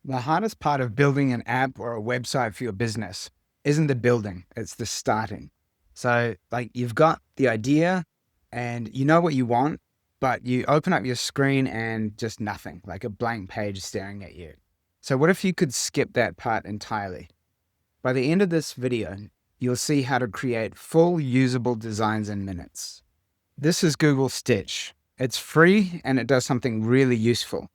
The hardest part of building an app or a website for your business isn't the building, it's the starting. So, like, you've got the idea and you know what you want, but you open up your screen and just nothing, like a blank page staring at you. So, what if you could skip that part entirely? By the end of this video, you'll see how to create full usable designs in minutes. This is Google Stitch. It's free and it does something really useful.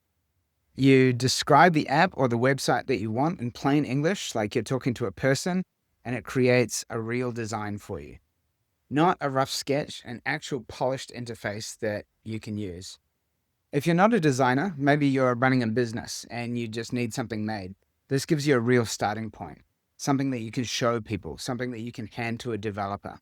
You describe the app or the website that you want in plain English, like you're talking to a person, and it creates a real design for you. Not a rough sketch, an actual polished interface that you can use. If you're not a designer, maybe you're running a business and you just need something made. This gives you a real starting point, something that you can show people, something that you can hand to a developer.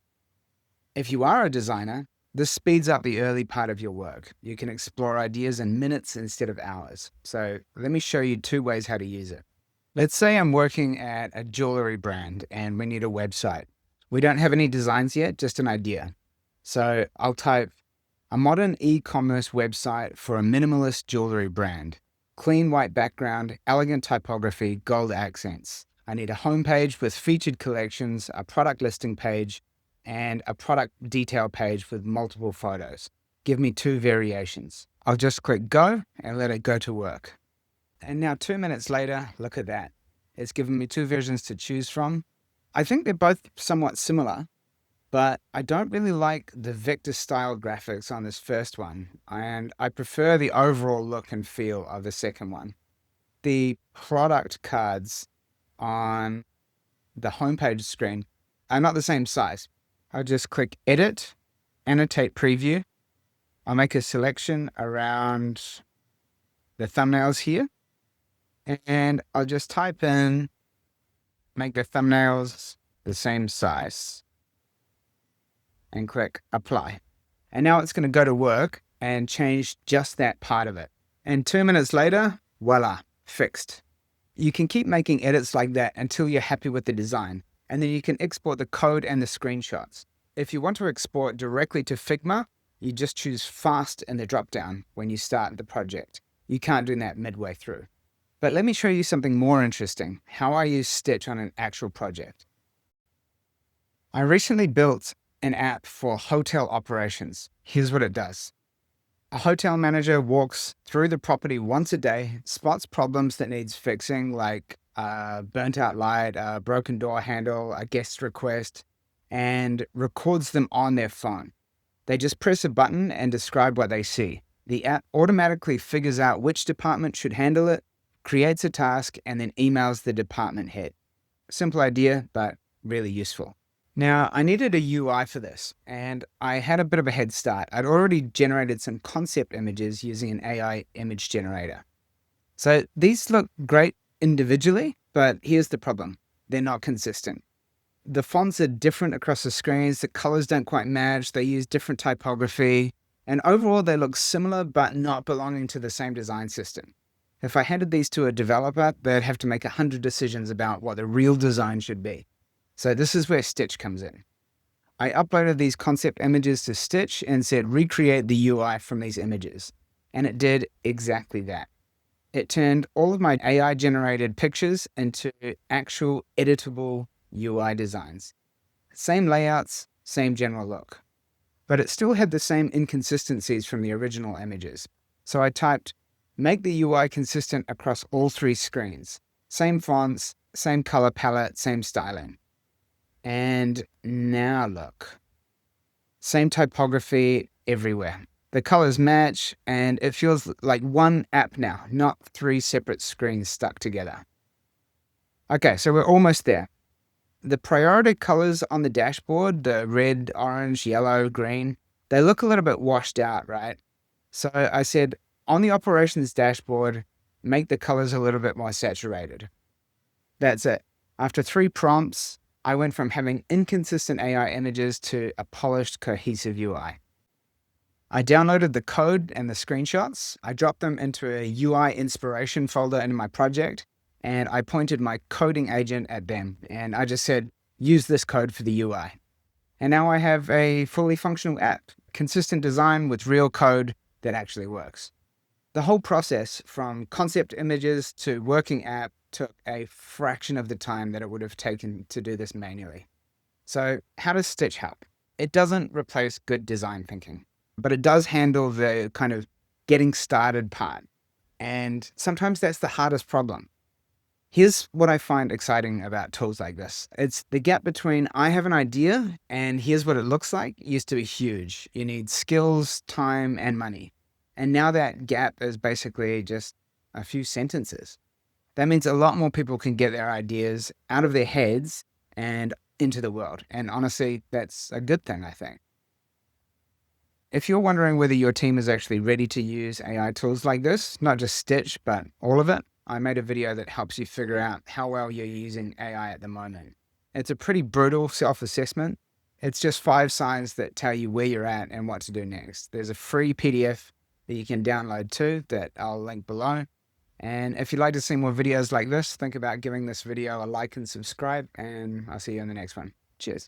If you are a designer, this speeds up the early part of your work. You can explore ideas in minutes instead of hours. So let me show you 2 ways how to use it. Let's say I'm working at a jewelry brand and we need a website. We don't have any designs yet, just an idea. So I'll type a modern e-commerce website for a minimalist jewelry brand. Clean white background, elegant typography, gold accents. I need a homepage with featured collections, a product listing page, and a product detail page with multiple photos. Give me 2 variations. I'll just click go and let it go to work. And now 2 minutes later, look at that. It's given me 2 versions to choose from. I think they're both somewhat similar, but I don't really like the vector style graphics on this first one, and I prefer the overall look and feel of the second one. The product cards on the homepage screen are not the same size. I'll just click Edit, Annotate Preview. I'll make a selection around the thumbnails here. And I'll just type in, make the thumbnails the same size. And click Apply. And now it's going to go to work and change just that part of it. And 2 minutes later, voila, fixed. You can keep making edits like that until you're happy with the design. And then you can export the code and the screenshots. If you want to export directly to Figma, you just choose Fast in the dropdown when you start the project. You can't do that midway through. But let me show you something more interesting, how I use Stitch on an actual project. I recently built an app for hotel operations. Here's what it does. A hotel manager walks through the property once a day, spots problems that needs fixing, like burnt out light, a broken door handle, a guest request, and records them on their phone. They just press a button and describe what they see. The app automatically figures out which department should handle it, creates a task, and then emails the department head. Simple idea, but really useful. Now, I needed a UI for this, and I had a bit of a head start. I'd already generated some concept images using an AI image generator. So these look great individually, but here's the problem. They're not consistent. The fonts are different across the screens, the colors don't quite match, they use different typography, and overall they look similar but not belonging to the same design system. If I handed these to a developer, they'd have to make 100 decisions about what the real design should be. So this is where Stitch comes in. I uploaded these concept images to Stitch and said recreate the UI from these images, and it did exactly that. It turned all of my AI generated pictures into actual editable UI designs. Same layouts, same general look. But it still had the same inconsistencies from the original images. So I typed, make the UI consistent across all 3 screens. Same fonts, same color palette, same styling. And now look. Same typography everywhere. The colors match, and it feels like one app now, not 3 separate screens stuck together. Okay, so we're almost there. The priority colors on the dashboard, the red, orange, yellow, green, they look a little bit washed out, right? So I said, on the operations dashboard, make the colors a little bit more saturated. That's it. After 3 prompts, I went from having inconsistent AI images to a polished, cohesive UI. I downloaded the code and the screenshots. I dropped them into a UI inspiration folder in my project, and I pointed my coding agent at them. And I just said, use this code for the UI. And now I have a fully functional app, consistent design with real code that actually works. The whole process from concept images to working app took a fraction of the time that it would have taken to do this manually. So how does Stitch help? It doesn't replace good design thinking, but it does handle the kind of getting started part. And sometimes that's the hardest problem. Here's what I find exciting about tools like this. It's the gap between I have an idea and here's what it looks like used to be huge. You need skills, time, and money. And now that gap is basically just a few sentences. That means a lot more people can get their ideas out of their heads and into the world. And honestly, that's a good thing, I think. If you're wondering whether your team is actually ready to use AI tools like this, not just Stitch, but all of it, I made a video that helps you figure out how well you're using AI at the moment. It's a pretty brutal self-assessment. It's just 5 signs that tell you where you're at and what to do next. There's a free PDF that you can download too that I'll link below. And if you'd like to see more videos like this, think about giving this video a like and subscribe, and I'll see you in the next one. Cheers.